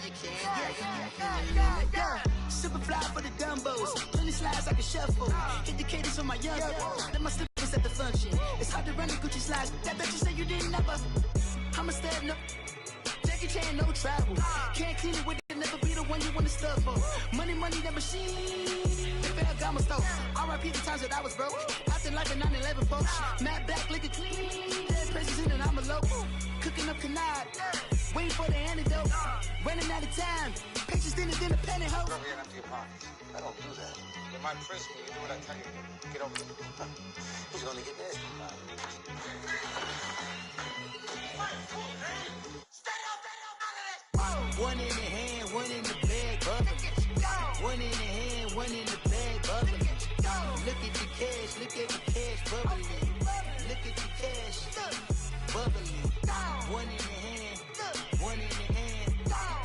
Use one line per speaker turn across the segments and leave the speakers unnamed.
you can. Yeah. Super fly for the dumbos. 20 slides like a shuffle. Hit the cadence on my young. Let my slippers at the function. It's hard to run the Gucci slides. That bet you say you didn't never. I'ma stand up. Jackie Chan, no travel. Can't clean it with it. Never be the one you want to stuff for. Money, that machine. I'ma stop. R.I.P. the times that I was broke. Acting like a 9/11 folks. Matte black, liquor clean. Dead presents in and I'm a low. Cooking up canard. Waiting for the antidote. Running out of time. Patience than a penny hoe.
Go here and empty your pockets. I don't do that. You might press me. You do what I tell you to do. Get over it. He's gonna get nasty.
One in the hand, one in the bag, bubbling. One in the hand, one in the bag, bubbling. Look at the cash, bubbling. Look at the cash, bubbling. One in the hand, one in the hand,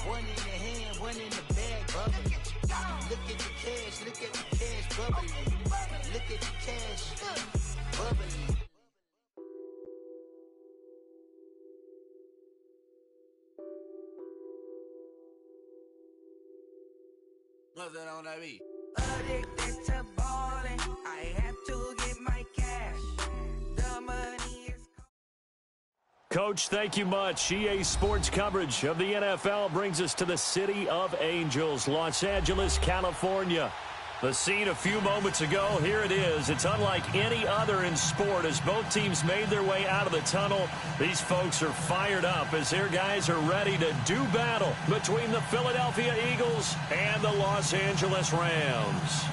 one in the hand, one in the bag, bubbling. Look at the cash, bubbling. Look at the cash, bubbling.
What's that on that beat?
Addicted to balling, I have to get my cash. The money is...
Coach, thank you much. EA Sports coverage of the NFL brings us to the City of Angels, Los Angeles, California. The scene a few moments ago, here it is. It's unlike any other in sport as both teams made their way out of the tunnel. These folks are fired up as their guys are ready to do battle between the Philadelphia Eagles and the Los Angeles Rams.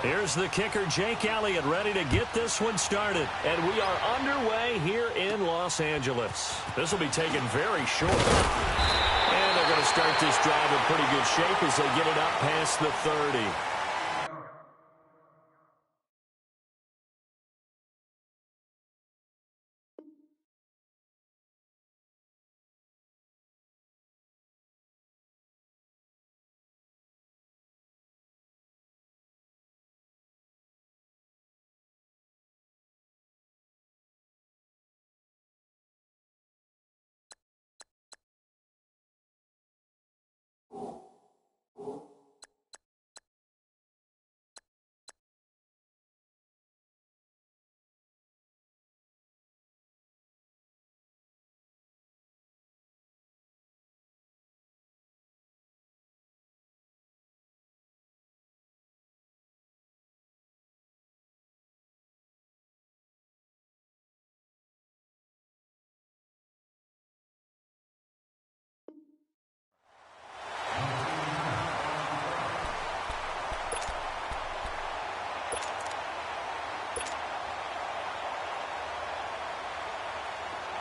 Here's the kicker, Jake Elliott, ready to get this one started. And we are underway here in Los Angeles. This will be taken very short. And they're going to start this drive in pretty good shape as they get it up past the 30.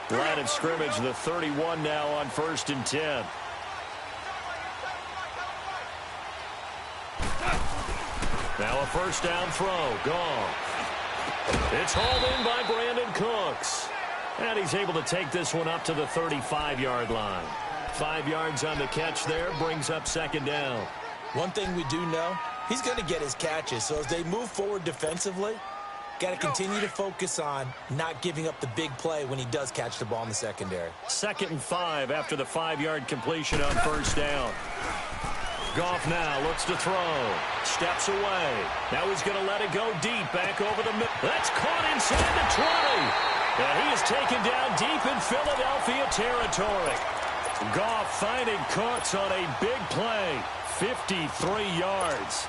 Line of scrimmage, the 31 now on 1st and 10. Now a first down throw. Gone. It's hauled in by Brandon Cooks. And he's able to take this one up to the 35-yard line. 5 yards on the catch there, brings up 2nd down.
One thing we do know, he's going to get his catches. So as they move forward defensively, got to continue to focus on not giving up the big play when he does catch the ball in the secondary.
2nd and 5 after the 5-yard completion on 1st down. Goff now looks to throw. Steps away. Now he's going to let it go deep back over the middle. That's caught inside the 20. And he is taken down deep in Philadelphia territory. Goff finding Cooks on a big play. 53 yards.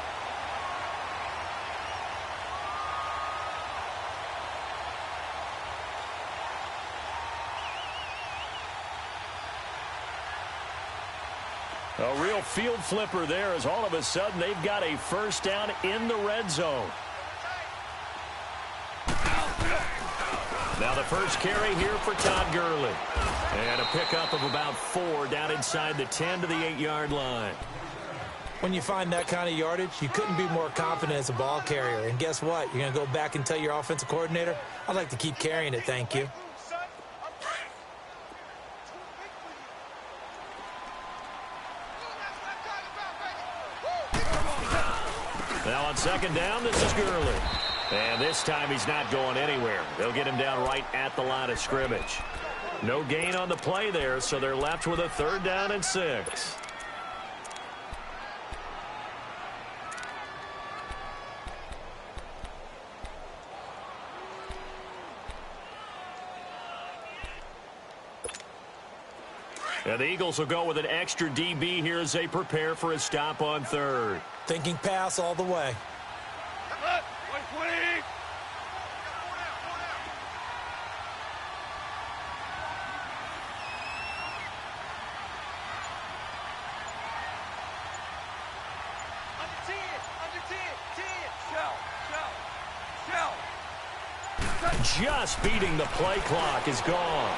A real field flipper there as all of a sudden they've got a first down in the red zone. Now the first carry here for Todd Gurley. And a pickup of about 4 down inside the 10 to the 8-yard line.
When you find that kind of yardage, you couldn't be more confident as a ball carrier. And guess what? You're going to go back and tell your offensive coordinator, I'd like to keep carrying it, thank you.
On second down, this is Gurley. And this time he's not going anywhere. They'll get him down right at the line of scrimmage. No gain on the play there, so they're left with a 3rd down and 6. And the Eagles will go with an extra DB here as they prepare for a stop on 3rd.
Thinking pass all the way.
Just beating the play clock is gone.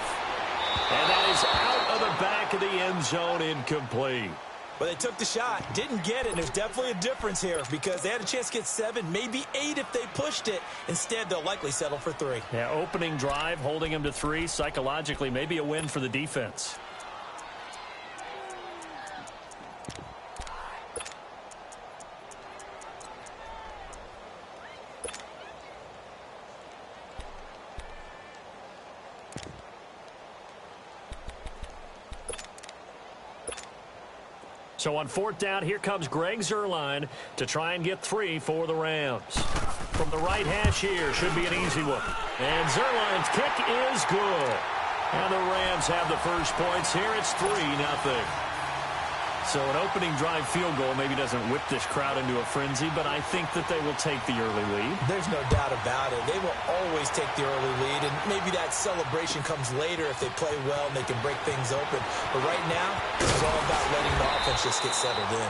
And that is out of the back of the end zone, incomplete.
But they took the shot, didn't get it, and there's definitely a difference here because they had a chance to get 7, maybe 8 if they pushed it. Instead, they'll likely settle for 3.
Yeah, opening drive, holding them to 3, psychologically, maybe a win for the defense. So on 4th down, here comes Greg Zuerlein to try and get 3 for the Rams. From the right hash here, should be an easy one. And Zuerlein's kick is good. And the Rams have the first points here. It's 3-0. So an opening drive field goal maybe doesn't whip this crowd into a frenzy, but I think that they will take the early lead.
There's no doubt about it. They will always take the early lead, and maybe that celebration comes later if they play well and they can break things open. But right now, this is all about letting the offense just get settled in.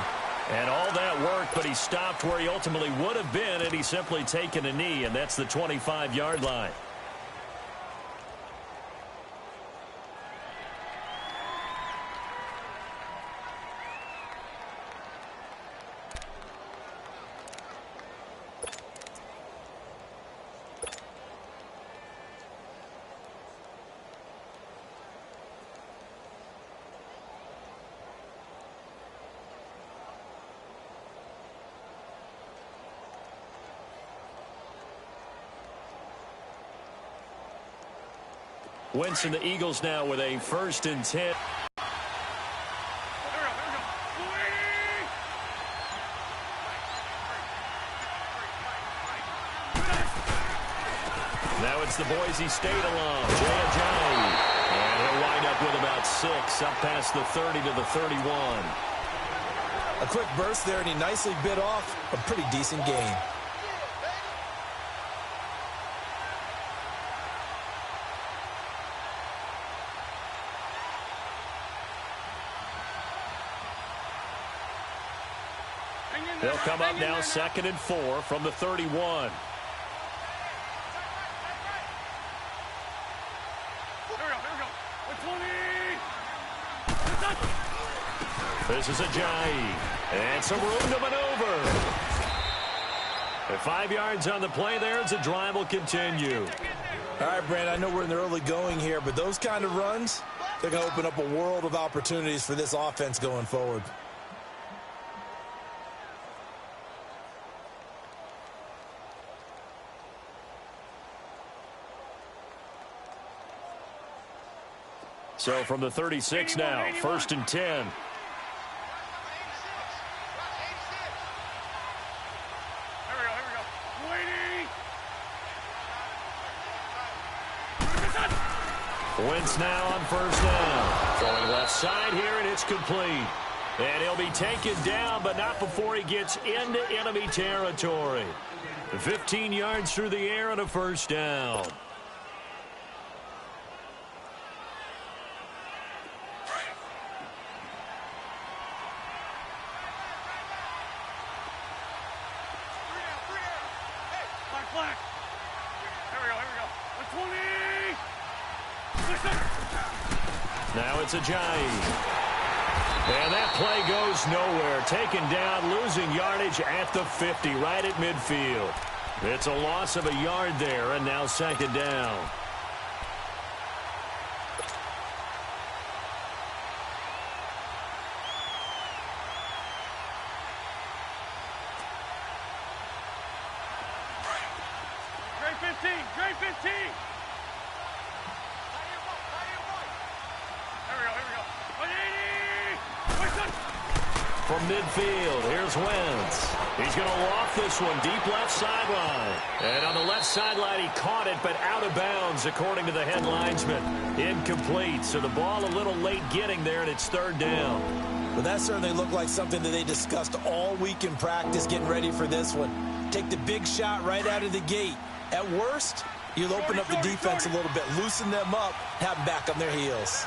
And all that work, but he stopped where he ultimately would have been, and he's simply taken a knee, and that's the 25-yard line. Wentz and the Eagles now with a 1st and 10. Now it's the Boise State alum, Jay Ajayi. And he'll wind up with about 6, up past the 30 to the 31.
A quick burst there, and he nicely bit off a pretty decent gain.
They'll come up now 2nd and 4 from the 31. This is Ajayi. And some room to maneuver. And 5 yards on the play there as the drive will continue.
All right, Brandon, I know we're in the early going here, but those kind of runs, they're going to open up a world of opportunities for this offense going forward.
So from the 36 now, 1st and 10. Wentz now on 1st down. Throwing left side here, and it's complete. And he'll be taken down, but not before he gets into enemy territory. 15 yards through the air and a 1st down. Now it's Ajayi. And that play goes nowhere. Taken down, losing yardage at the 50, right at midfield. It's a loss of a yard there, and now 2nd down.
Drain 15.
From midfield, here's Wentz. He's going to loft this one deep left sideline. And on the left sideline, he caught it, but out of bounds, according to the head linesman. Incomplete, so the ball a little late getting there, and it's third down.
Well, that certainly looked like something that they discussed all week in practice, getting ready for this one. Take the big shot right out of the gate. At worst, you'll open up the defense a little bit, loosen them up, have them back on their heels.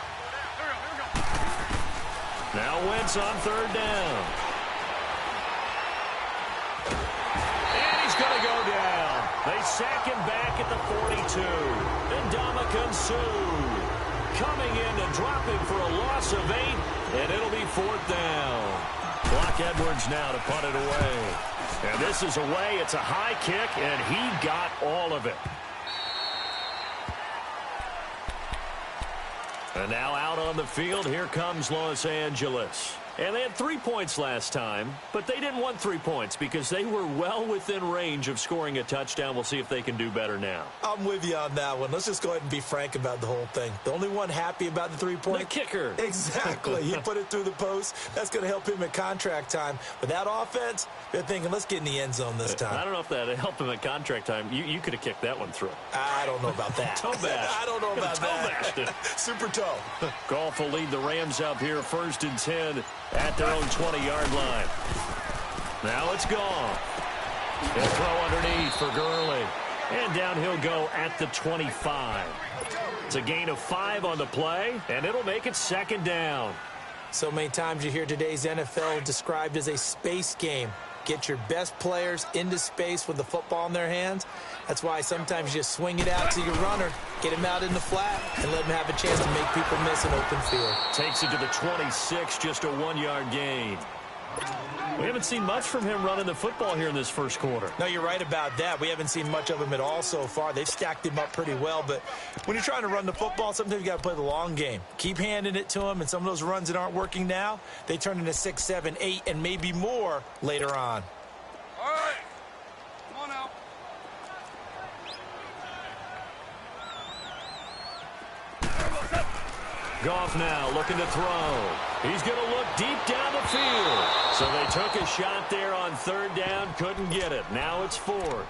Now Wentz on third down. And he's going to go down. They sack him back at the 42. And Ndamukong Suh coming in and dropping for a loss of 8, and it'll be fourth down. Brock Edwards now to punt it away. And this is away. It's a high kick, and he got all of it. And now out on the field, here comes Los Angeles. And they had 3 points last time, but they didn't want 3 points because they were well within range of scoring a touchdown. We'll see if they can do better now.
I'm with you on that one. Let's just go ahead and be frank about the whole thing. The only one happy about the 3-point?
The kicker.
Exactly. He put it through the post. That's going to help him at contract time. But that offense, they're thinking, let's get in the end zone this time.
I don't know if that helped him at contract time. You could have kicked that one through.
I don't know about that.
Toe bash.
I don't know about that.
Toe bashed it.
Super toe.
Goff will lead the Rams up here, 1st and 10 at their own 20-yard line. Now it's gone. He'll throw underneath for Gurley. And down he'll go at the 25. It's a gain of 5 on the play, and it'll make it 2nd down.
So many times you hear today's NFL described as a space game. Get your best players into space with the football in their hands. That's why sometimes you just swing it out to your runner, get him out in the flat, and let him have a chance to make people miss an open field.
Takes it to the 26, just a 1-yard gain. We haven't seen much from him running the football here in this first quarter.
No, you're right about that. We haven't seen much of him at all so far. They've stacked him up pretty well, but when you're trying to run the football, sometimes you got to play the long game. Keep handing it to him, and some of those runs that aren't working now, they turn into 6, 7, 8, and maybe more later on.
All right. Come on now.
Goff now looking to throw. He's going to look deep down the field. So they took a shot there on 3rd down, couldn't get it. Now it's 4th.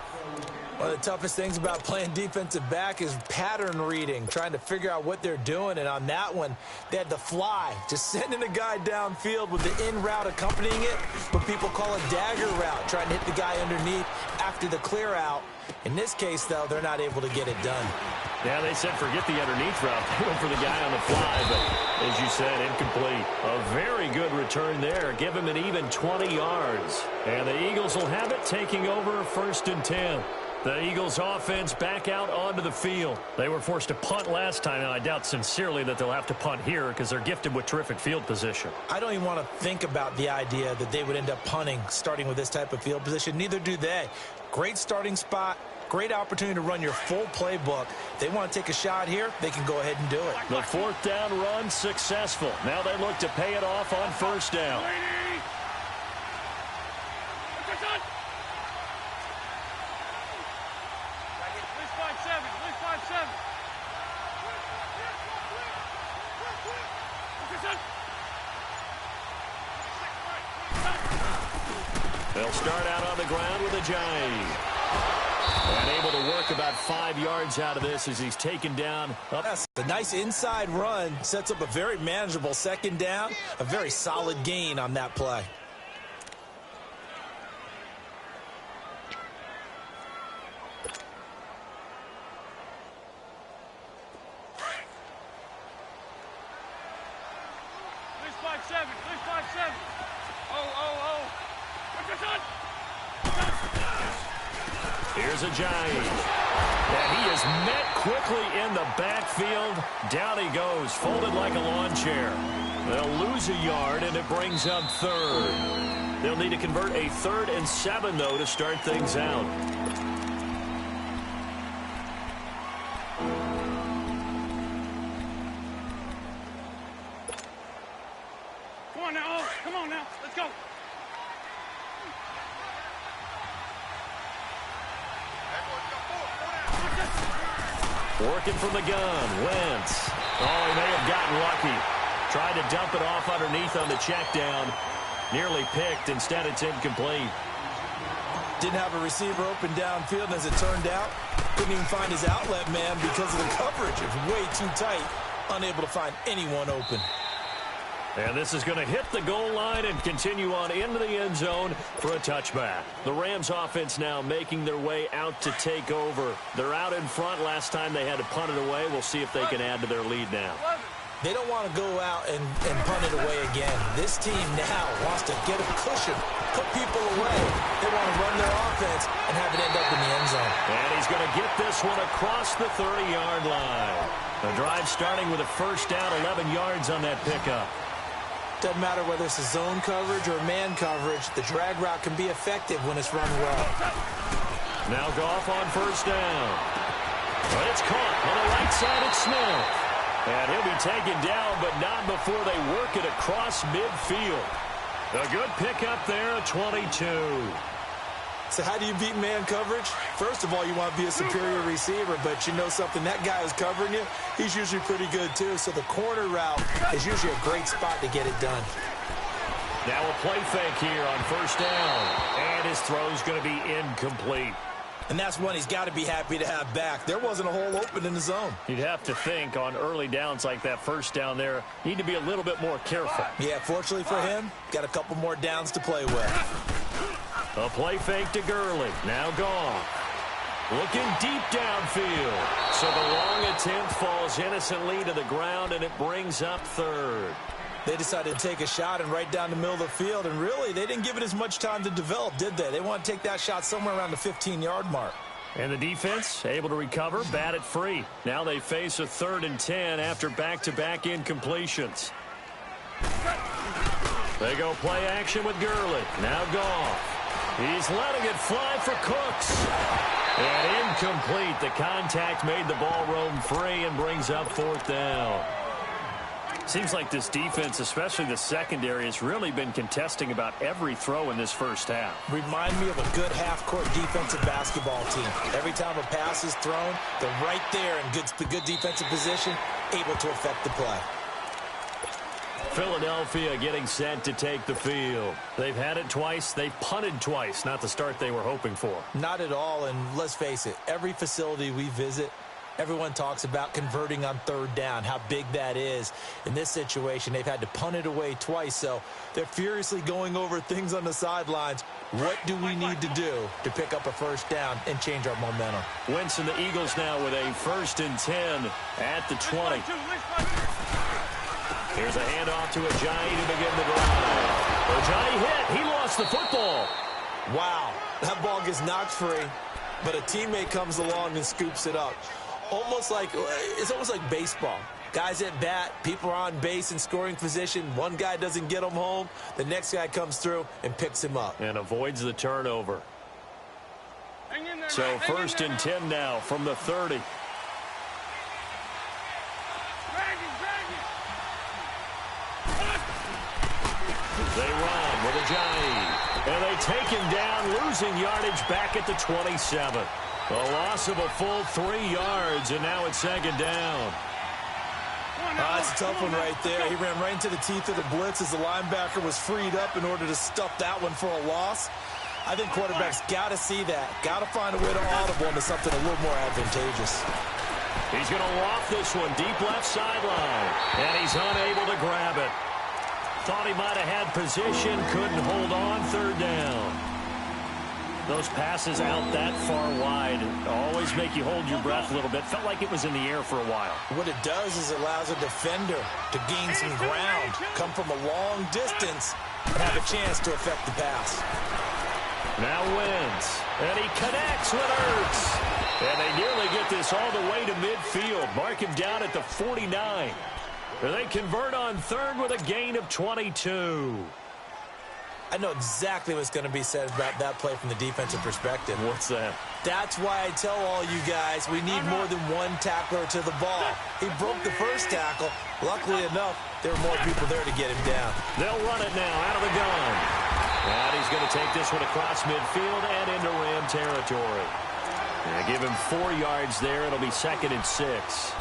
One of the toughest things about playing defensive back is pattern reading, trying to figure out what they're doing. And on that one, they had the fly, just sending a guy downfield with the in route accompanying it, what people call a dagger route, trying to hit the guy underneath after the clear out. In this case, though, they're not able to get it done.
Yeah, they said forget the underneath route. They went for the guy on the fly, but as you said, incomplete. A very good return there. Give him an even 20 yards. And the Eagles will have it, taking over 1st and 10. The Eagles offense back out onto the field. They were forced to punt last time, and I doubt sincerely that they'll have to punt here because they're gifted with terrific field position.
I don't even want to think about the idea that they would end up punting starting with this type of field position. Neither do they. Great starting spot. Great opportunity to run your full playbook. If they want to take a shot here, they can go ahead and do it.
The 4th down run successful. Now they look to pay it off on 1st down. They'll start out on the ground with a Giant. And able to work about 5 yards out of this as he's taken down.
Yes, a nice inside run sets up a very manageable 2nd down. A very solid gain on that play.
Here's a Giant. And he is met quickly in the backfield. Down he goes, folded like a lawn chair. They'll lose a yard, and it brings up 3rd. They'll need to convert a 3rd and 7, though, to start things out.
Come on now. Come on now. Let's go.
Working from the gun, Wentz. Oh, he may have gotten lucky. Tried to dump it off underneath on the check down. Nearly picked. Instead, it's incomplete.
Didn't have a receiver open downfield, and as it turned out, couldn't even find his outlet man because of the coverage. It was way too tight. Unable to find anyone open.
And this is going to hit the goal line and continue on into the end zone for a touchback. The Rams offense now making their way out to take over. They're out in front. Last time they had to punt it away. We'll see if they can add to their lead now.
They don't want to go out and punt it away again. This team now wants to get a cushion, put people away. They want to run their offense and have it end up in the end zone.
And he's going to get this one across the 30-yard line. The drive starting with a first down, 11 yards on that pickup.
Doesn't matter whether it's a zone coverage or man coverage, the drag route can be effective when it's run well.
Now Goff on first down. But it's caught on the right side of Smith. And he'll be taken down, but not before they work it across midfield. A good pickup there, 22.
So how do you beat man coverage? First of all, you want to be a superior receiver, but you know something, that guy who's covering you, he's usually pretty good too. So the corner route is usually a great spot to get it done.
Now a play fake here on first down. And his throw's going to be incomplete.
And that's one he's got to be happy to have back. There wasn't a hole open in the zone.
You'd have to think on early downs like that first down there, need to be a little bit more careful.
Yeah, fortunately for him, got a couple more downs to play with.
A play fake to Gurley. Now Goff. Looking deep downfield. So the long attempt falls innocently to the ground, and it brings up third.
They decided to take a shot and right down the middle of the field, and really, they didn't give it as much time to develop, did they? They want to take that shot somewhere around the 15-yard mark.
And the defense able to recover, bat it free. Now they face a 3rd and 10 after back-to-back incompletions. They go play action with Gurley. Now Goff. He's letting it fly for Cooks. And incomplete. The contact made the ball roam free and brings up 4th down. Seems like this defense, especially the secondary, has really been contesting about every throw in this first half.
Remind me of a good half-court defensive basketball team. Every time a pass is thrown, they're right there in good defensive position, able to affect the play.
Philadelphia getting set to take the field. They've had it twice. They've punted twice. Not the start they were hoping for.
Not at all, and let's face it, every facility we visit, everyone talks about converting on 3rd down, how big that is. In this situation, they've had to punt it away twice, so they're furiously going over things on the sidelines. What do we need to do to pick up a first down and change our momentum?
Wentz and the Eagles now with a 1st and 10 at the 20. Here's a handoff to Ajayi to begin the drive. Ajayi hit. He lost the football.
Wow, that ball gets knocked free, but a teammate comes along and scoops it up. It's almost like baseball. Guys at bat, people are on base in scoring position. One guy doesn't get him home. The next guy comes through and picks him up.
And avoids the turnover. So 1st and 10 now from the 30. They run with Ajayi. And they take him down, losing yardage back at the 27. A loss of a full 3 yards, and now it's 2nd down.
That's a tough one right there. He ran right into the teeth of the blitz as the linebacker was freed up in order to stuff that one for a loss. I think quarterbacks got to see that. Got to find a way to audible into something a little more advantageous.
He's going to loft this one deep left sideline, and he's unable to grab it. Thought he might have had position, couldn't hold on, 3rd down. Those passes out that far wide always make you hold your breath a little bit. Felt like it was in the air for a while.
What it does is it allows a defender to gain some ground, come from a long distance, and have a chance to affect the pass.
Now Wentz, and he connects with Ertz. And they nearly get this all the way to midfield. Mark him down at the 49. They convert on 3rd with a gain of 22.
I know exactly what's going to be said about that play from the defensive perspective.
What's that?
That's why I tell all you guys we need more than one tackler to the ball. He broke the first tackle. Luckily enough, there were more people there to get him down.
They'll run it now out of the gun. And he's going to take this one across midfield and into Ram territory. Yeah, give him 4 yards there. It'll be 2nd and 6.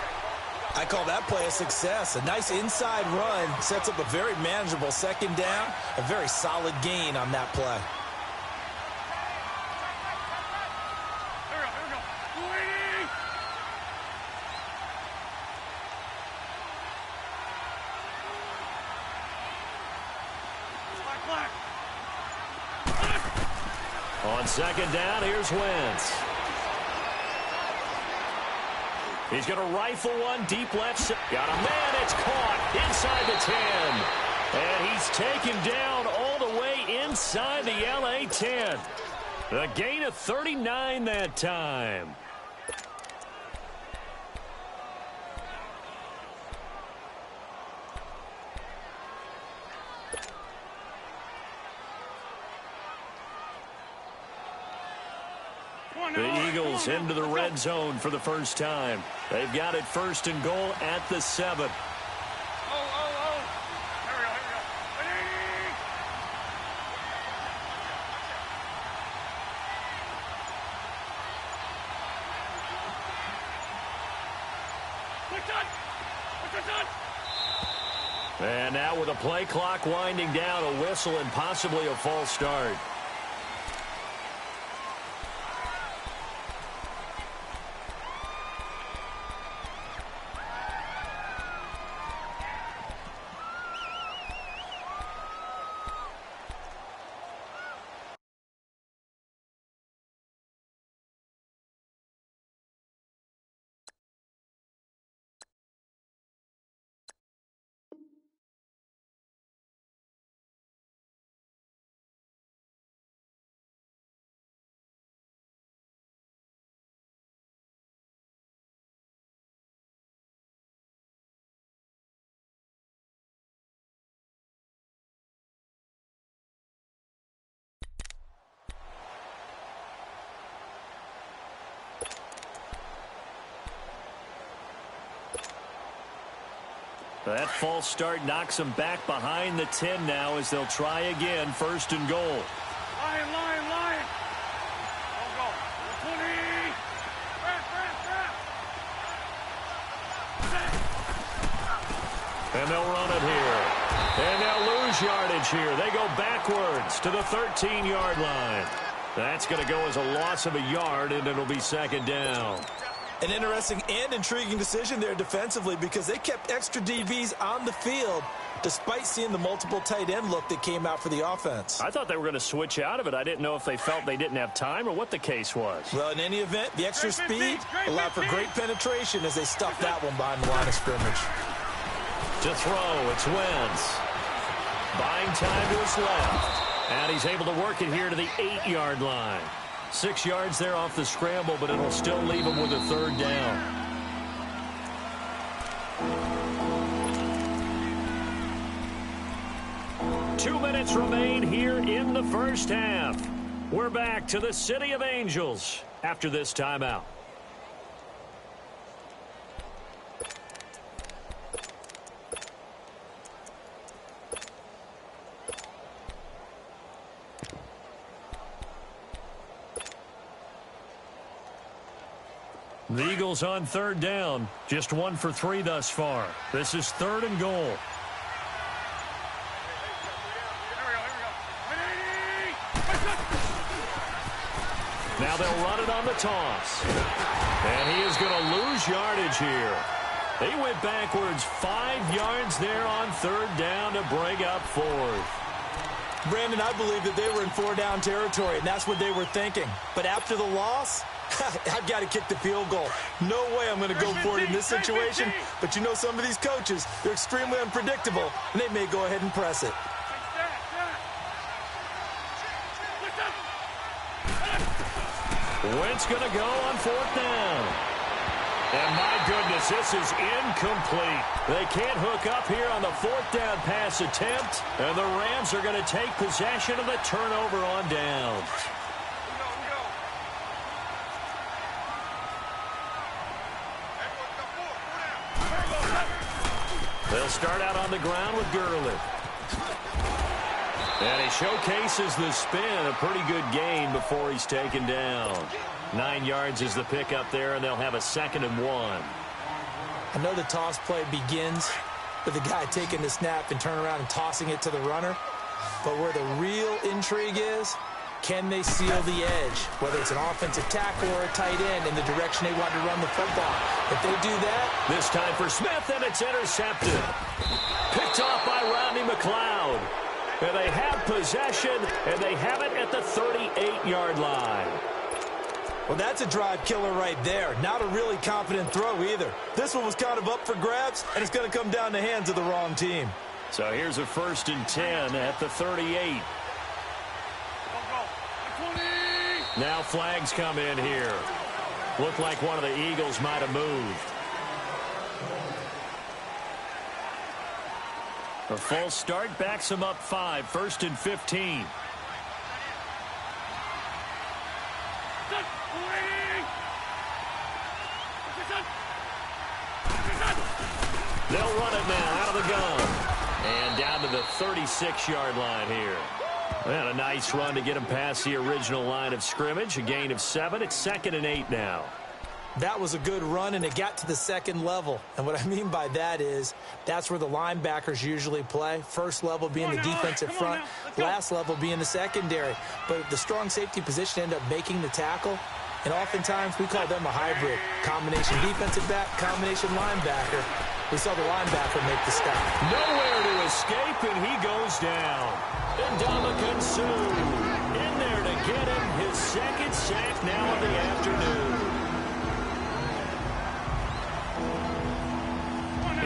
I call that play a success. A nice inside run sets up a very manageable 2nd down. A very solid gain on that play.
On 2nd down, here's Wentz. He's going to rifle one deep left. Got a man. It's caught inside the 10. And he's taken down all the way inside the LA 10. A gain of 39 that time. The Eagles into the red zone for the first time. They've got it 1st and goal at the 7. And now with a play clock winding down, a whistle and possibly a false start. That false start knocks them back behind the 10 now as they'll try again. 1st and goal.
Lion. Don't go. 20.
And they'll run it here. And they'll lose yardage here. They go backwards to the 13-yard line. That's going to go as a loss of a yard, and it'll be 2nd down.
An interesting and intriguing decision there defensively because they kept extra DBs on the field despite seeing the multiple tight end look that came out for the offense.
I thought they were going to switch out of it. I didn't know if they felt they didn't have time or what the case was.
Well, in any event, the extra speed allowed for great penetration as they stuffed that one behind the line of scrimmage.
To throw, it's Wentz. Buying time to his left. And he's able to work it here to the 8-yard line. 6 yards there off the scramble, but it'll still leave him with a 3rd down. Two minutes remain here in the first half. We're back to the City of Angels after this timeout. The Eagles on 3rd down. Just 1 for 3 thus far. This is 3rd and goal. Now they'll run it on the toss. And he is going to lose yardage here. He went backwards 5 yards there on 3rd down to bring up 4th.
Brandon, I believe that they were in 4-down territory, and that's what they were thinking. But after the loss, I've got to kick the field goal. No way I'm going to go for it in this situation. But you know some of these coaches, they're extremely unpredictable, and they may go ahead and press it.
Wentz going to go on 4th down. And my goodness, this is incomplete. They can't hook up here on the 4th down pass attempt. And the Rams are going to take possession of the turnover on downs. They'll start out on the ground with Gurley. And he showcases the spin, a pretty good gain before he's taken down. 9 yards is the pickup there, and they'll have a 2nd and 1.
I know the toss play begins with the guy taking the snap and turning around and tossing it to the runner. But where the real intrigue is, can they seal the edge, whether it's an offensive tackle or a tight end in the direction they want to run the football? If they do that...
This time for Smith, and it's intercepted. Picked off by Rodney McLeod. And they have possession, and they have it at the 38-yard line.
Well, that's a drive killer right there. Not a really confident throw either. This one was kind of up for grabs, and it's going to come down the hands of the wrong team.
So here's a 1st and 10 at the 38. Now flags come in here. Looked like one of the Eagles might have moved. A false start backs them up 5. 1st and 15. They'll run it now out of the gun. And down to the 36-yard line here. And a nice run to get him past the original line of scrimmage. A gain of 7. It's 2nd and 8 now.
That was a good run, and it got to the 2nd level. And what I mean by that is that's where the linebackers usually play. First level being the defensive front, last level being the secondary. But the strong safety position ended up making the tackle. And oftentimes we call them a hybrid. Combination defensive back, combination linebacker. We saw the linebacker make the stop.
Nowhere to escape, and he goes down. And Ndamukong Suh in there to get him his 2nd sack now of the afternoon.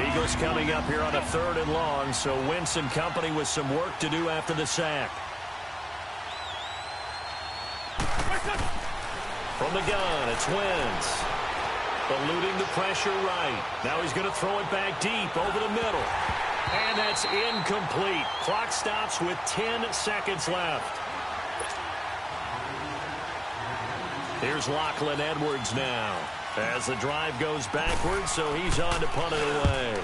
Eagles coming up here on a 3rd and long, so Wentz and company with some work to do after the sack. From the gun, it's Wentz. Eluding the pressure right. Now he's going to throw it back deep over the middle. And that's incomplete. Clock stops with 10 seconds left. Here's Lachlan Edwards now. As the drive goes backwards, so he's on to punt it away.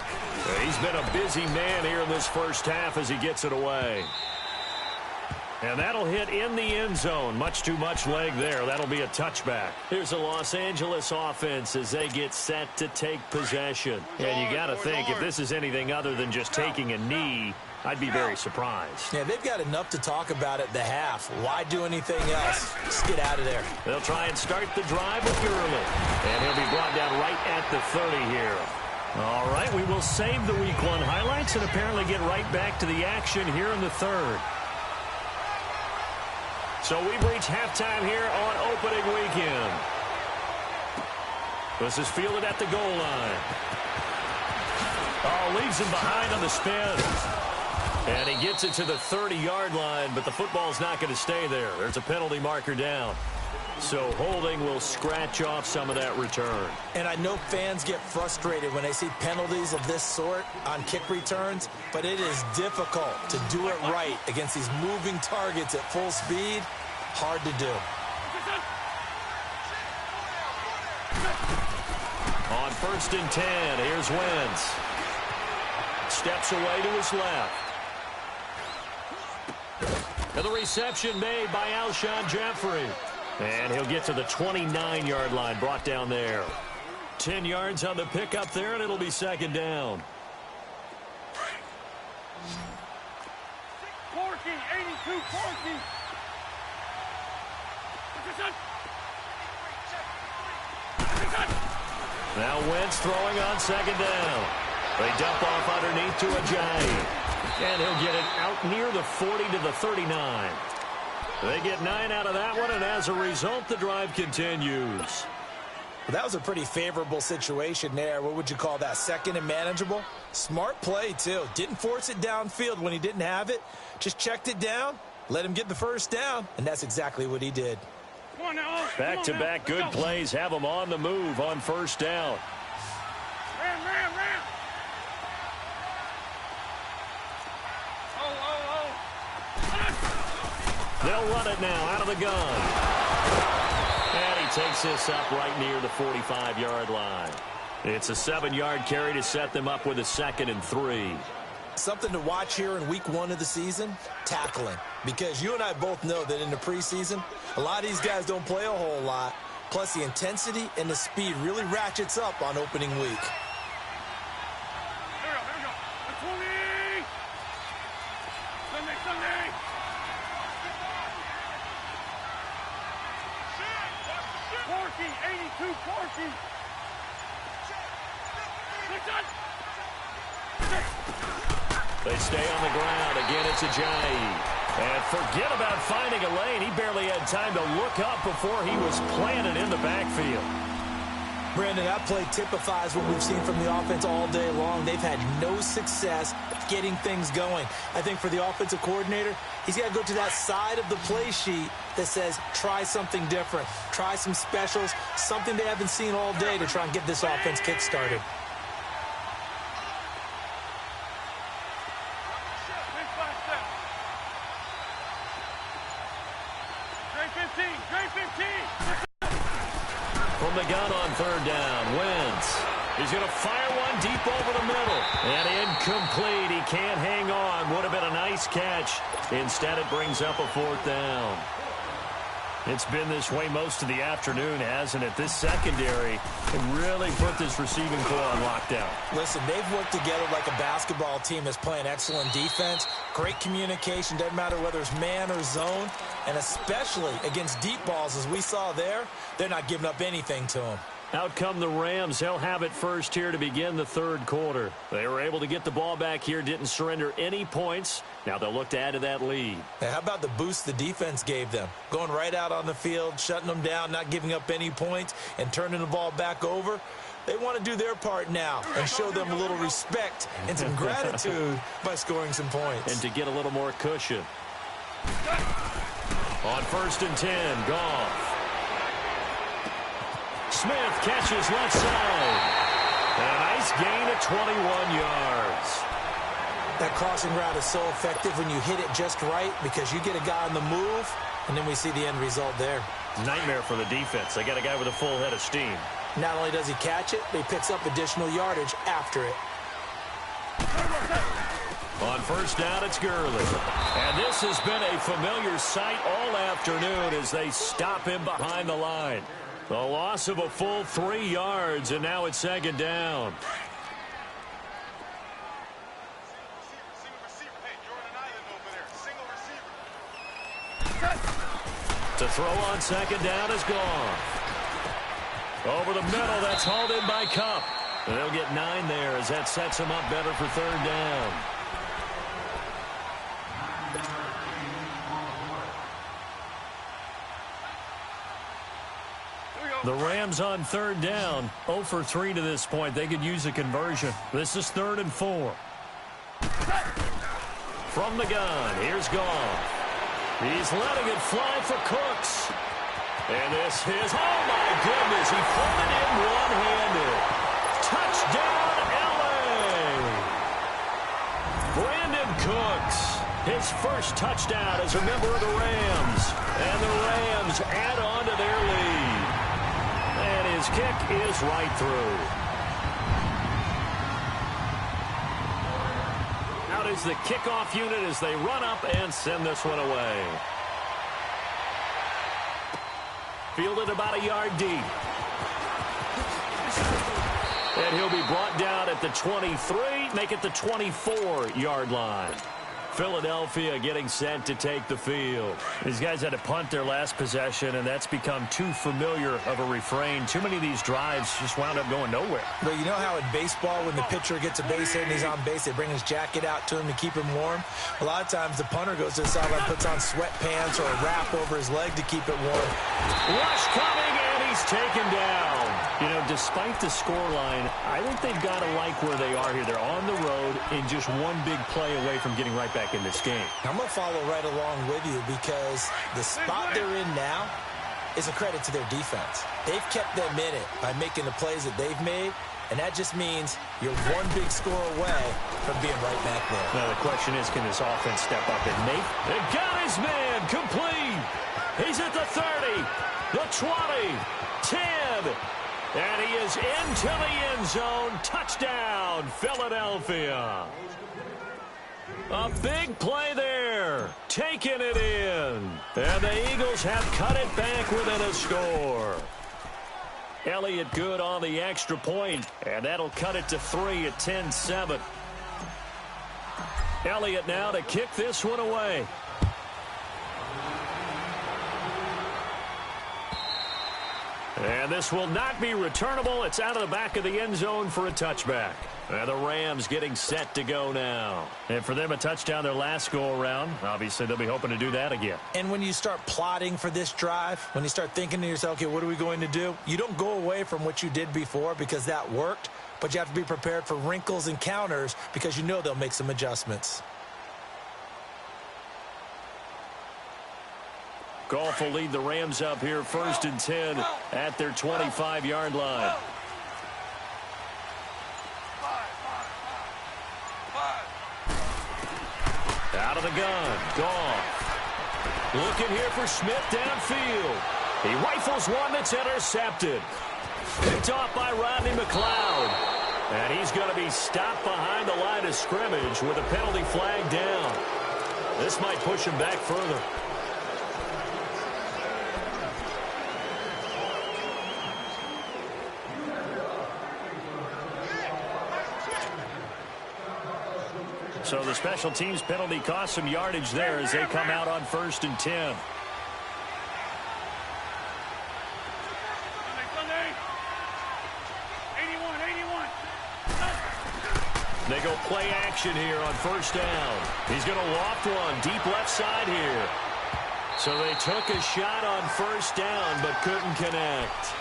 He's been a busy man here in this first half as he gets it away. And that'll hit in the end zone. Much too much leg there. That'll be a touchback. Here's a Los Angeles offense as they get set to take possession. And you got to think, if this is anything other than just taking a knee, I'd be very surprised.
Yeah, they've got enough to talk about at the half. Why do anything else? Just get out of there.
They'll try and start the drive with Gurley. And he'll be brought down right at the 30 here. All right, we will save the Week 1 highlights and apparently get right back to the action here in the 3rd. So we've reached halftime here on opening weekend. This is fielded at the goal line. Oh, leaves him behind on the spin. And he gets it to the 30-yard line, but the football's not going to stay there. There's a penalty marker down. So holding will scratch off some of that return.
And I know fans get frustrated when they see penalties of this sort on kick returns, but it is difficult to do it right against these moving targets at full speed. Hard to do.
On 1st and 10, here's Wentz. Steps away to his left. And the reception made by Alshon Jeffrey. And he'll get to the 29-yard line, brought down there. 10 yards on the pickup there, and it'll be 2nd down.
Corky, 82, Corky.
Now Wentz throwing on 2nd down. They dump off underneath to Ajayi. And he'll get it out near the 40 to the 39. They get 9 out of that one, and as a result, the drive continues.
Well, that was a pretty favorable situation there. What would you call that? 2nd and manageable? Smart play, too. Didn't force it downfield when he didn't have it. Just checked it down, let him get the 1st down, and that's exactly what he did.
Back-to-back good plays have them on the move on 1st down.
Ram.
They'll run it now out of the gun. And he takes this up right near the 45-yard line. It's a 7-yard carry to set them up with a 2nd and 3.
Something to watch here in week 1 of the season, tackling. Because you and I both know that in the preseason, a lot of these guys don't play a whole lot. Plus, the intensity and the speed really ratchets up on opening week.
Here we go. That's 20! Sunday! Parking, 82 parking!
They stay on the ground. Again, it's Ajayi. And forget about finding a lane. He barely had time to look up before he was planted in the backfield.
Brandon, that play typifies what we've seen from the offense all day long. They've had no success getting things going. I think for the offensive coordinator, he's got to go to that side of the play sheet that says, try something different. Try some specials, something they haven't seen all day to try and get this offense kick-started.
From the gun on third down, Wentz. He's going to fire one deep over the middle. And incomplete. He can't hang on. Would have been a nice catch. Instead, it brings up a fourth down. It's been this way most of the afternoon, hasn't it? This secondary really put this receiving core on lockdown.
Listen, they've worked together like a basketball team that's playing excellent defense. Great communication. Doesn't matter whether it's man or zone. And especially against deep balls, as we saw there, they're not giving up anything to them.
Out come the Rams. They'll have it first here to begin the third quarter. They were able to get the ball back here, didn't surrender any points. Now they'll look to add to that lead.
Now, how about the boost the defense gave them? Going right out on the field, shutting them down, not giving up any points, and turning the ball back over. They want to do their part now and show them a little respect and some gratitude by scoring some points.
And to get a little more cushion. On 1st and 10, Goff. Smith catches left side. And a nice gain of 21 yards.
That crossing route is so effective when you hit it just right because you get a guy on the move, and then we see the end result there.
Nightmare for the defense. They got a guy with a full head of steam.
Not only does he catch it, but he picks up additional yardage after it.
On 1st down, it's Gurley. And this has been a familiar sight all afternoon as they stop him behind the line. The loss of a full 3 yards, and now it's 2nd down. To throw on 2nd down is gone. Over the middle, that's hauled in by Kupp. And they'll get 9 there as that sets him up better for 3rd down. The Rams on 3rd down, 0 for 3 to this point. They could use a conversion. This is 3rd and 4. From the gun, here's Goff. He's letting it fly for Cooks. And this is, oh my goodness, he pulled it in one-handed. Touchdown, LA! Brandon Cooks, his first touchdown as a member of the Rams. And the Rams add on to their lead. And his kick is right through. Out is the kickoff unit as they run up and send this one away. Fielded about a yard deep. And he'll be brought down at the 23, make it the 24-yard line. Philadelphia getting set to take the field. These guys had to punt their last possession, and that's become too familiar of a refrain. Too many of these drives just wound up going nowhere.
But you know how in baseball, when the pitcher gets a base hit and he's on base, they bring his jacket out to him to keep him warm? A lot of times the punter goes to the sideline, puts on sweatpants or a wrap over his leg to keep it warm.
Rush coming, and he's taken down. You know, despite the scoreline, I think they've got to like where they are here. They're on the road and just one big play away from getting right back in this game.
I'm going to follow right along with you because the spot they're in now is a credit to their defense. They've kept them in it by making the plays that they've made, and that just means you're one big score away from being right back there.
Now the question is, can this offense step up and make? They got his man complete. He's at the 30, the 20, 10. And he is into the end zone. Touchdown, Philadelphia. A big play there. Taking it in. And the Eagles have cut it back within a score. Elliott good on the extra point, and that'll cut it to 3 at 10-7. Elliott now to kick this one away. And this will not be returnable. It's out of the back of the end zone for a touchback. And the Rams getting set to go now. And for them, a touchdown their last go-around. Obviously, they'll be hoping to do that again.
And when you start plotting for this drive, when you start thinking to yourself, okay, what are we going to do? You don't go away from what you did before because that worked, but you have to be prepared for wrinkles and counters because you know they'll make some adjustments.
Goff will lead the Rams up here 1st and 10 at their 25-yard line. Out of the gun, Goff. Looking here for Smith downfield. He rifles one that's intercepted. Picked off by Rodney McLeod. And he's going to be stopped behind the line of scrimmage with a penalty flag down. This might push him back further. So the special teams penalty cost some yardage there as they come out on 1st and 10. They go play action here on 1st down. He's going to loft one deep left side here. So they took a shot on 1st down but couldn't connect.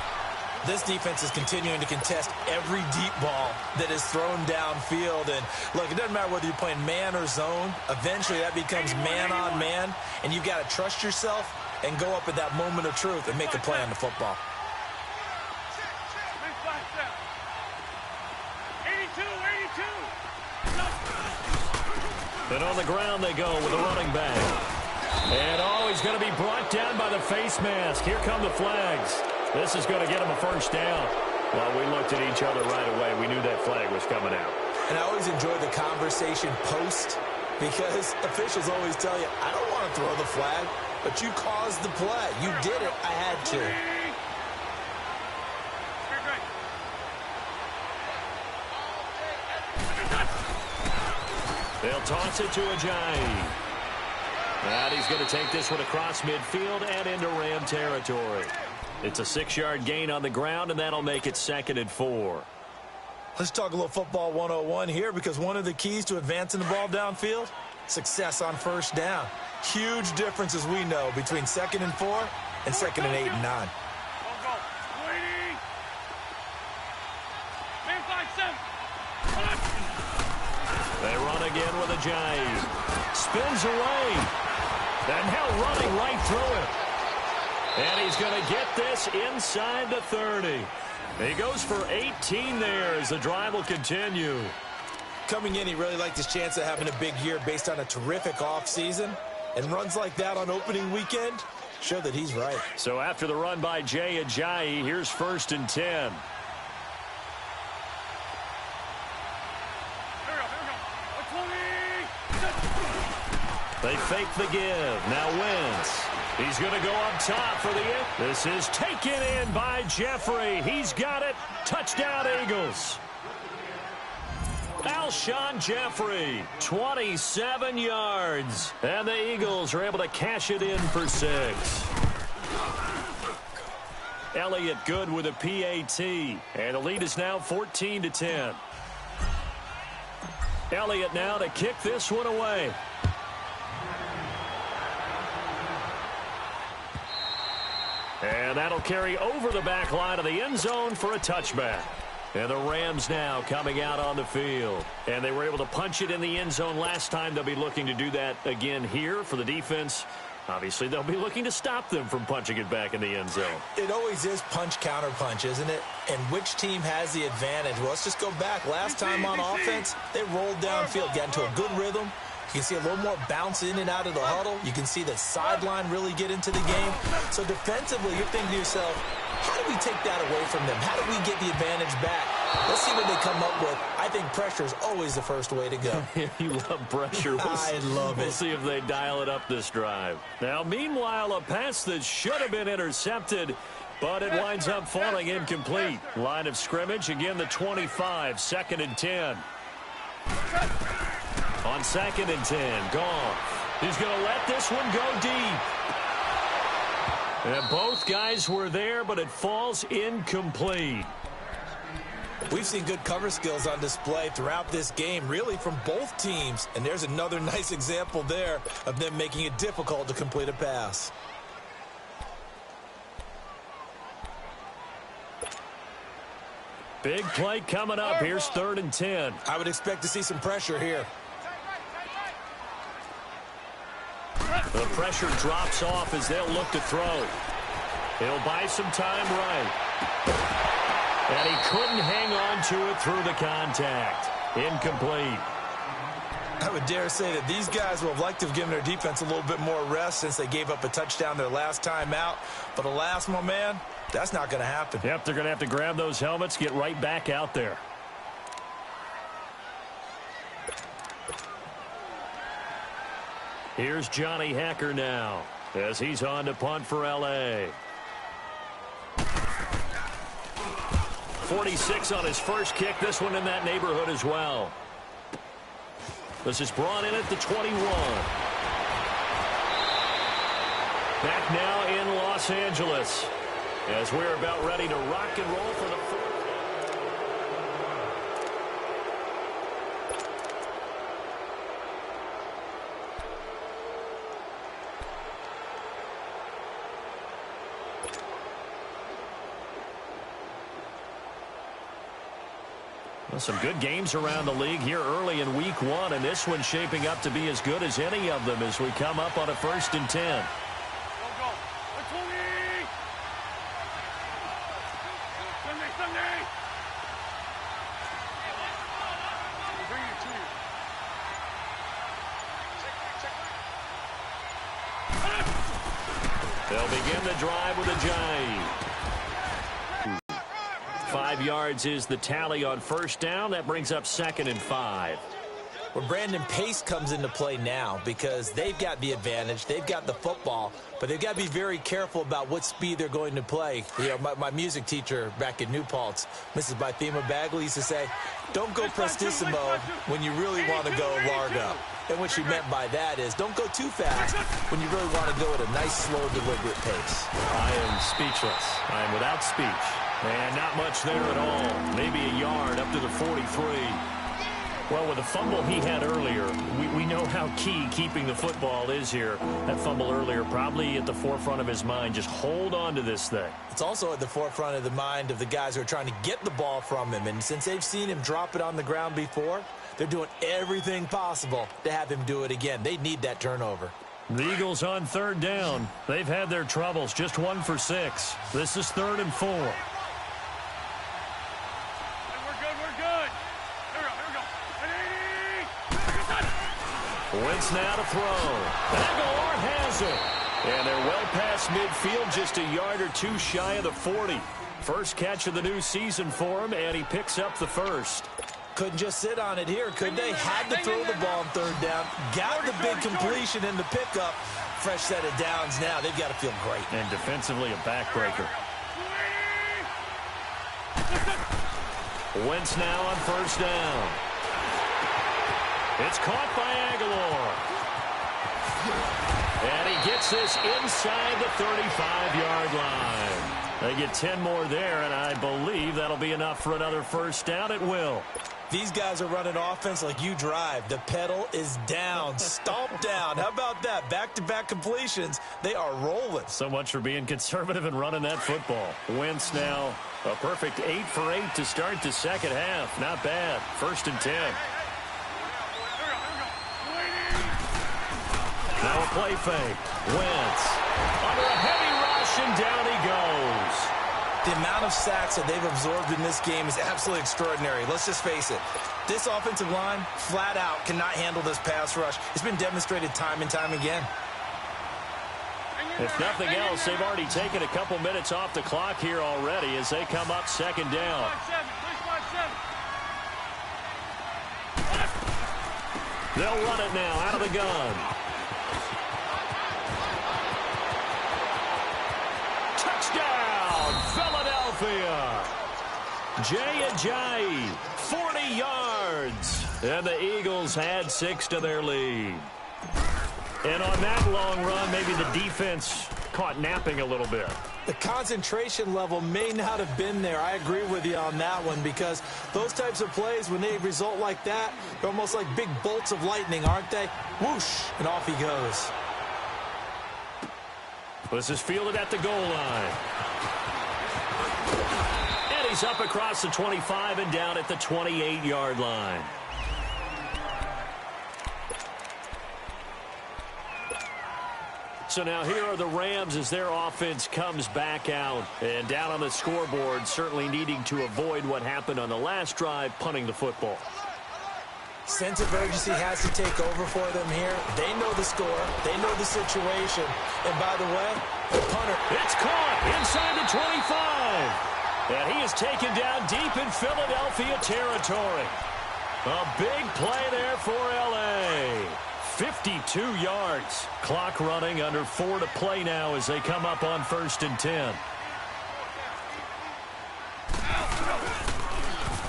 This defense is continuing to contest every deep ball that is thrown downfield. And, look, it doesn't matter whether you're playing man or zone. Eventually, that becomes man on man. And you've got to trust yourself and go up at that moment of truth and make a play on the football.
82.
And on the ground they go with a running back. And, he's going to be brought down by the face mask. Here come the flags. This is going to get him a 1st down. Well, we looked at each other right away. We knew that flag was coming out.
And I always enjoy the conversation post because officials always tell you, I don't want to throw the flag, but you caused the play. You did it. I had to.
They'll toss it to Ajayi. And he's going to take this one across midfield and into Ram territory. It's a 6-yard gain on the ground, and that'll make it 2nd and 4.
Let's talk a little football 101 here because one of the keys to advancing the ball downfield, success on 1st down. Huge difference, as we know, between 2nd and 4 and 2nd and 8 and 9.
They run again with Ajayi. Spins away. And now running right through it. And he's going to get this inside the 30. He goes for 18 there as the drive will continue.
Coming in, he really liked his chance of having a big year based on a terrific offseason. And runs like that on opening weekend show that he's right.
So after the run by Jay Ajayi, here's 1st and 10. They fake the give. Now Wentz. He's going to go up top for the end. This is taken in by Jeffrey. He's got it. Touchdown, Eagles. Alshon Jeffrey, 27 yards. And the Eagles are able to cash it in for 6. Elliott good with a PAT. And the lead is now 14-10. Elliott now to kick this one away. And that'll carry over the back line of the end zone for a touchback. And the Rams now coming out on the field. And they were able to punch it in the end zone last time. They'll be looking to do that again here for the defense. Obviously, they'll be looking to stop them from punching it back in the end zone.
It always is punch, counter punch, isn't it? And which team has the advantage? Well, let's just go back. Last time on offense, they rolled downfield, got into a good rhythm. You can see a little more bounce in and out of the huddle. You can see the sideline really get into the game. So defensively, you're thinking to yourself, how do we take that away from them? How do we get the advantage back? Let's see what they come up with. I think pressure is always the first way to go.
You love pressure.
I love it.
We'll see if they dial it up this drive. Now, meanwhile, a pass that should have been intercepted but it winds up falling incomplete. Line of scrimmage, again the 25, 2nd and 10. On 2nd and 10, Goff. He's going to let this one go deep. And both guys were there, but it falls incomplete.
We've seen good cover skills on display throughout this game, really from both teams. And there's another nice example there of them making it difficult to complete a pass.
Big play coming up. Here's 3rd and 10.
I would expect to see some pressure here.
The pressure drops off as they'll look to throw. He'll buy some time right. And he couldn't hang on to it through the contact. Incomplete.
I would dare say that these guys will have liked to have given their defense a little bit more rest since they gave up a touchdown their last time out. But alas, my man, that's not going to happen.
Yep, they're going to have to grab those helmets, get right back out there. Here's Johnny Hacker now as he's on to punt for L.A. 46 on his first kick. This one in that neighborhood as well. This is brought in at the 21. Back now in Los Angeles as we're about ready to rock and roll for the 4th. Well, some good games around the league here early in week 1, and this one's shaping up to be as good as any of them as we come up on a 1st and 10. They'll begin the drive with a jive. 5 yards is the tally on 1st down. That brings up 2nd and 5.
Well, Brandon, pace comes into play now because they've got the advantage. They've got the football, but they've got to be very careful about what speed they're going to play. You know, my music teacher back in New Paltz, Mrs. Bythema Bagley, used to say, don't go prestissimo when you really want to go largo. And what she meant by that is don't go too fast when you really want to go at a nice, slow, deliberate pace.
I am speechless. I am without speech. And not much there at all. Maybe a yard up to the 43. Well, with the fumble he had earlier, we know how key keeping the football is here. That fumble earlier probably at the forefront of his mind. Just hold on to this thing.
It's also at the forefront of the mind of the guys who are trying to get the ball from him. And since they've seen him drop it on the ground before, they're doing everything possible to have him do it again. They need that turnover.
The Eagles on 3rd down. They've had their troubles. Just 1 for 6. This is 3rd and 4. Wentz now to throw. Aguilar has it. And they're well past midfield, just a yard or 2 shy of the 40. First catch of the new season for him, and he picks up the 1st.
Couldn't just sit on it here, could they? Had to throw the ball on 3rd down. Got the big completion in the pickup. Fresh set of downs now. They've got to feel great.
And defensively a backbreaker. Wentz now on 1st down. It's caught by Aguilar. And he gets this inside the 35-yard line. They get 10 more there, and I believe that'll be enough for another 1st down. It will.
These guys are running offense like you drive. The pedal is down, stomped down. How about that? Back-to-back completions. They are rolling.
So much for being conservative and running that football. Wentz now a perfect 8 for 8 to start the 2nd half. Not bad. 1st and 10. Now a play fake. Wentz under a heavy rush, and down he goes.
The amount of sacks that they've absorbed in this game is absolutely extraordinary. Let's just face it. This offensive line, flat out, cannot handle this pass rush. It's been demonstrated time and time again.
If nothing else, they've already taken a couple minutes off the clock here already as they come up 2nd down. They'll run it now out of the gun. Touchdown, Ajayi, 40 yards. And the Eagles had 6 to their lead. And on that long run, maybe the defense caught napping a little bit.
The concentration level may not have been there. I agree with you on that one, because those types of plays, when they result like that, they're almost like big bolts of lightning, aren't they? Whoosh, and off he goes.
This is fielded at the goal line. And he's up across the 25 and down at the 28-yard line. So now here are the Rams as their offense comes back out. And down on the scoreboard, certainly needing to avoid what happened on the last drive, punting the football.
Sense of urgency has to take over for them here. They know the score. They know the situation. And by the way, the punter.
It's caught inside the 25. And he is taken down deep in Philadelphia territory. A big play there for L.A. 52 yards. Clock running, under 4 to play now as they come up on 1st and 10.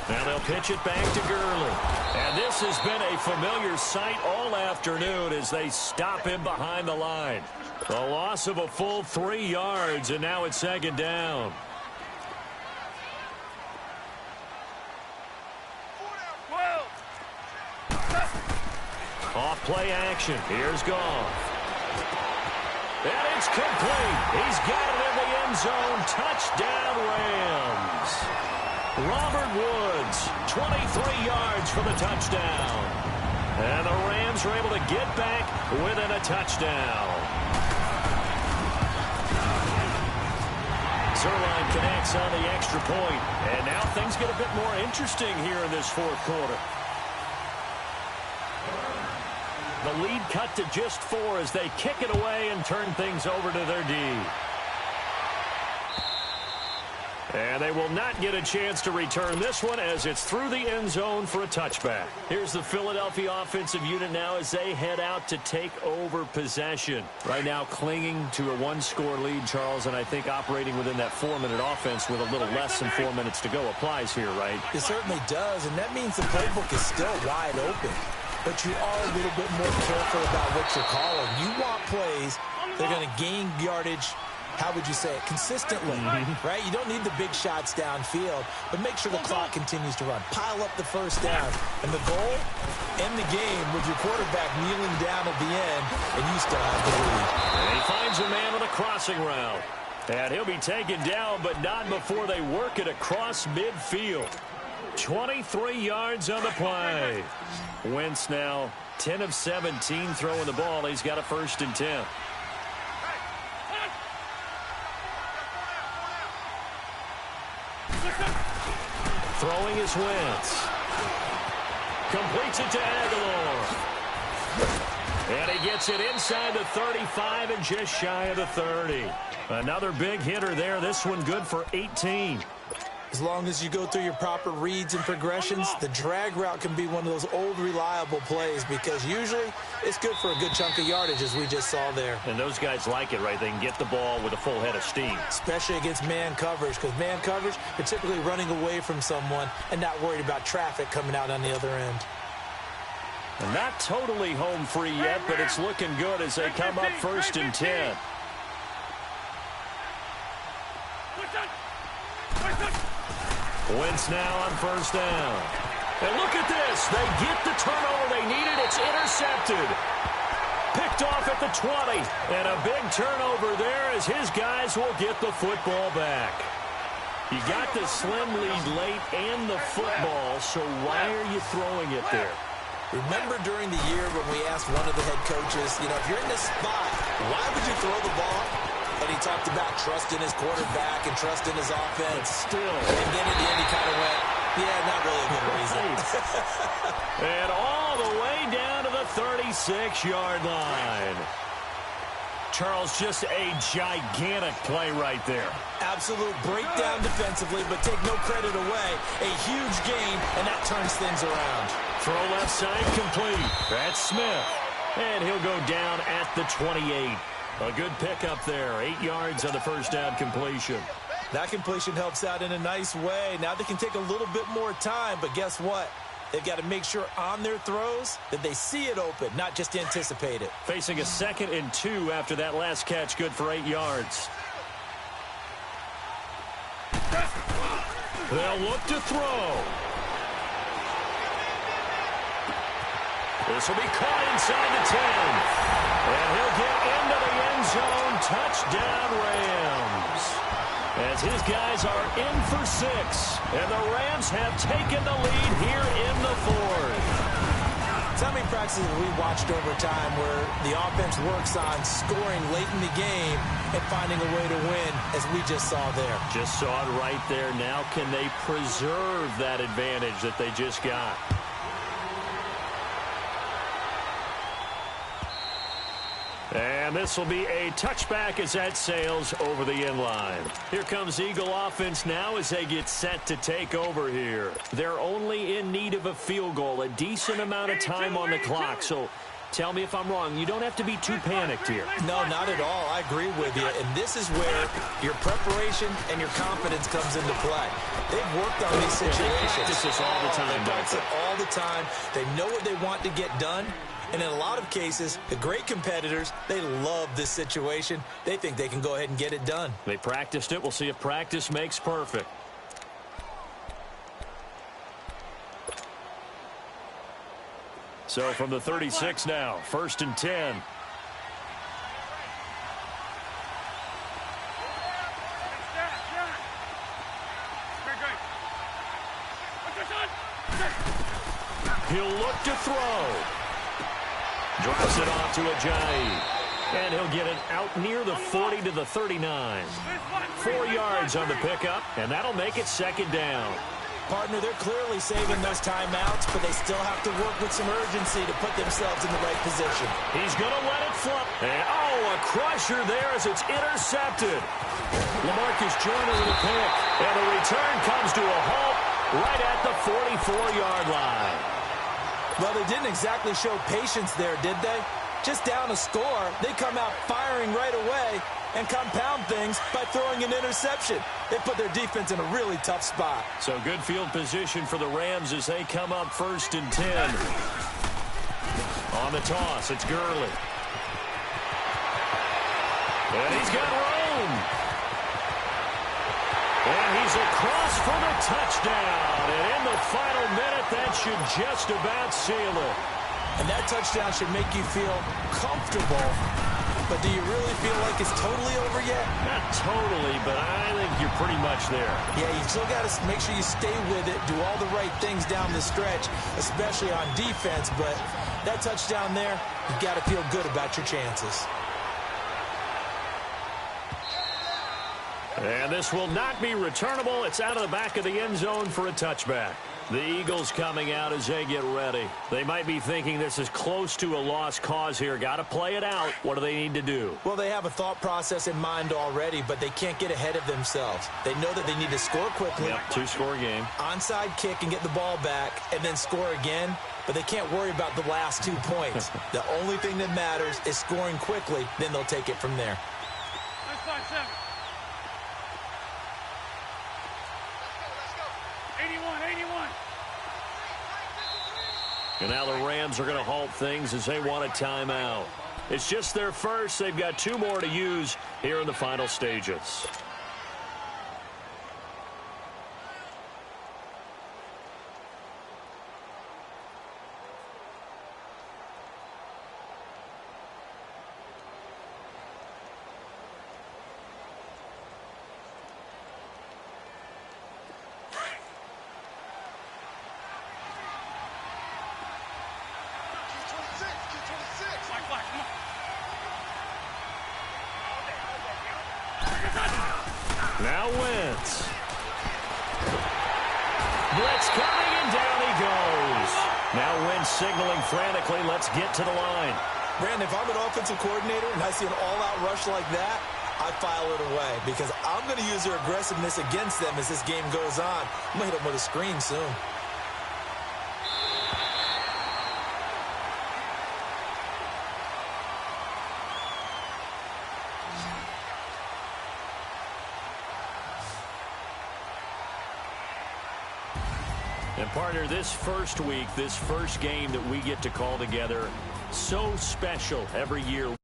Now they'll pitch it back to Gurley. And this has been a familiar sight all afternoon as they stop him behind the line. A loss of a full 3 yards, and now it's 2nd down. Off play action. Here's Goff. And it's complete. He's got it in the end zone. Touchdown, Rams. Robert Woods, 23 yards for the touchdown. And the Rams are able to get back within a touchdown. Zerline connects on the extra point. And now things get a bit more interesting here in this 4th quarter. The lead cut to just 4 as they kick it away and turn things over to their D. And they will not get a chance to return this one as it's through the end zone for a touchback. Here's the Philadelphia offensive unit now as they head out to take over possession. Right now clinging to a 1-score lead, Charles, and I think operating within that 4-minute offense with a little less than 4 minutes to go applies here, right?
It certainly does, and that means the playbook is still wide open. But you are a little bit more careful about what you're calling. You want plays that are going to gain yardage, how would you say it, consistently, right? You don't need the big shots downfield, but make sure the clock continues to run. Pile up the first down. And the goal, end the game with your quarterback kneeling down at the end, and you still have the lead.
And he finds a man on a crossing route. And he'll be taken down, but not before they work it across midfield. 23 yards on the play. Wentz now 10 of 17 throwing the ball. He's got a 1st and 10. Throwing is Wentz. Completes it to Aguilar. And he gets it inside the 35 and just shy of the 30. Another big hitter there. This one good for 18.
As long as you go through your proper reads and progressions, the drag route can be one of those old reliable plays because usually it's good for a good chunk of yardage, as we just saw there.
And those guys like it, right? They can get the ball with a full head of steam.
Especially against man coverage, because man coverage, you're typically running away from someone and not worried about traffic coming out on the other end.
And not totally home free yet, but it's looking good as they come up 1st and 10. Wentz now on 1st down. And look at this. They get the turnover they needed. It's intercepted. Picked off at the 20. And a big turnover there as his guys will get the football back. You got the slim lead late and the football, so why are you throwing it there?
Remember during the year when we asked one of the head coaches, you know, if you're in this spot, why would you throw the ball? And he talked about trust in his quarterback and trust in his offense.
Still.
And then at the end he kind of went, yeah, not really a good reason.
And all the way down to the 36-yard line. Charles, just a gigantic play right there.
Absolute breakdown defensively, but take no credit away. A huge game, and that turns things around.
Throw left side complete. That's Smith. And he'll go down at the 28. A good pickup there. 8 yards on the 1st down completion.
That completion helps out in a nice way. Now they can take a little bit more time, but guess what? They've got to make sure on their throws that they see it open, not just anticipate it.
Facing a 2nd and 2 after that last catch, good for 8 yards. They'll look to throw. This will be caught inside the 10. And he'll get into the end zone. Touchdown, Rams. As his guys are in for 6. And the Rams have taken the lead here in the 4th.
So many practices we watched over time where the offense works on scoring late in the game and finding a way to win, as we just saw there.
Just saw it right there. Now can they preserve that advantage that they just got? And this will be a touchback as that sails over the end line. Here comes Eagle offense now as they get set to take over here. They're only in need of a field goal, a decent amount of time on the clock. So tell me if I'm wrong. You don't have to be too panicked here.
No, not at all. I agree with you. And this is where your preparation and your confidence comes into play. They've worked on these situations.
They practice this all the time.
They practice it all the time. They know what they want to get done. And in a lot of cases, the great competitors, they love this situation. They think they can go ahead and get it done.
They practiced it. We'll see if practice makes perfect. So from the 36 now, 1st and 10. He'll look to throw. Drops it off to Ajayi. And he'll get it out near the 40 to the 39. 4 yards on the pickup, and that'll make it 2nd down.
Partner, they're clearly saving those timeouts, but they still have to work with some urgency to put themselves in the right position.
He's going to let it flop. And, a crusher there as it's intercepted. LaMarcus Joyner with a pick. And the return comes to a halt right at the 44-yard line.
Well, they didn't exactly show patience there, did they? Just down a score, they come out firing right away and compound things by throwing an interception. They put their defense in a really tough spot.
So good field position for the Rams as they come up 1st and 10. On the toss, it's Gurley. And he's got room. And he's across for the touchdown. And in the final minute, that should just about seal it.
And that touchdown should make you feel comfortable. But do you really feel like it's totally over yet?
Not totally, but I think you're pretty much there.
Yeah, you still got to make sure you stay with it, do all the right things down the stretch, especially on defense. But that touchdown there, you got to feel good about your chances.
And this will not be returnable. It's out of the back of the end zone for a touchback. The Eagles coming out as they get ready. They might be thinking this is close to a lost cause here. Got to play it out. What do they need to do?
Well, they have a thought process in mind already, but they can't get ahead of themselves. They know that they need to score quickly.
Yep, 2-score game.
Onside kick and get the ball back and then score again. But they can't worry about the last 2 points. The only thing that matters is scoring quickly. Then they'll take it from there.
Let's go. 81.
And now the Rams are going to halt things as they want a timeout. It's just their first. They've got 2 more to use here in the final stages. Now Wentz. Blitz coming, and down he goes. Now Wentz signaling frantically, let's get to the line.
Brandon, if I'm an offensive coordinator and I see an all-out rush like that, I file it away because I'm going to use their aggressiveness against them as this game goes on. I'm going to hit them with a screen soon.
And, partner, this first week, this first game that we get to call together, so special every year.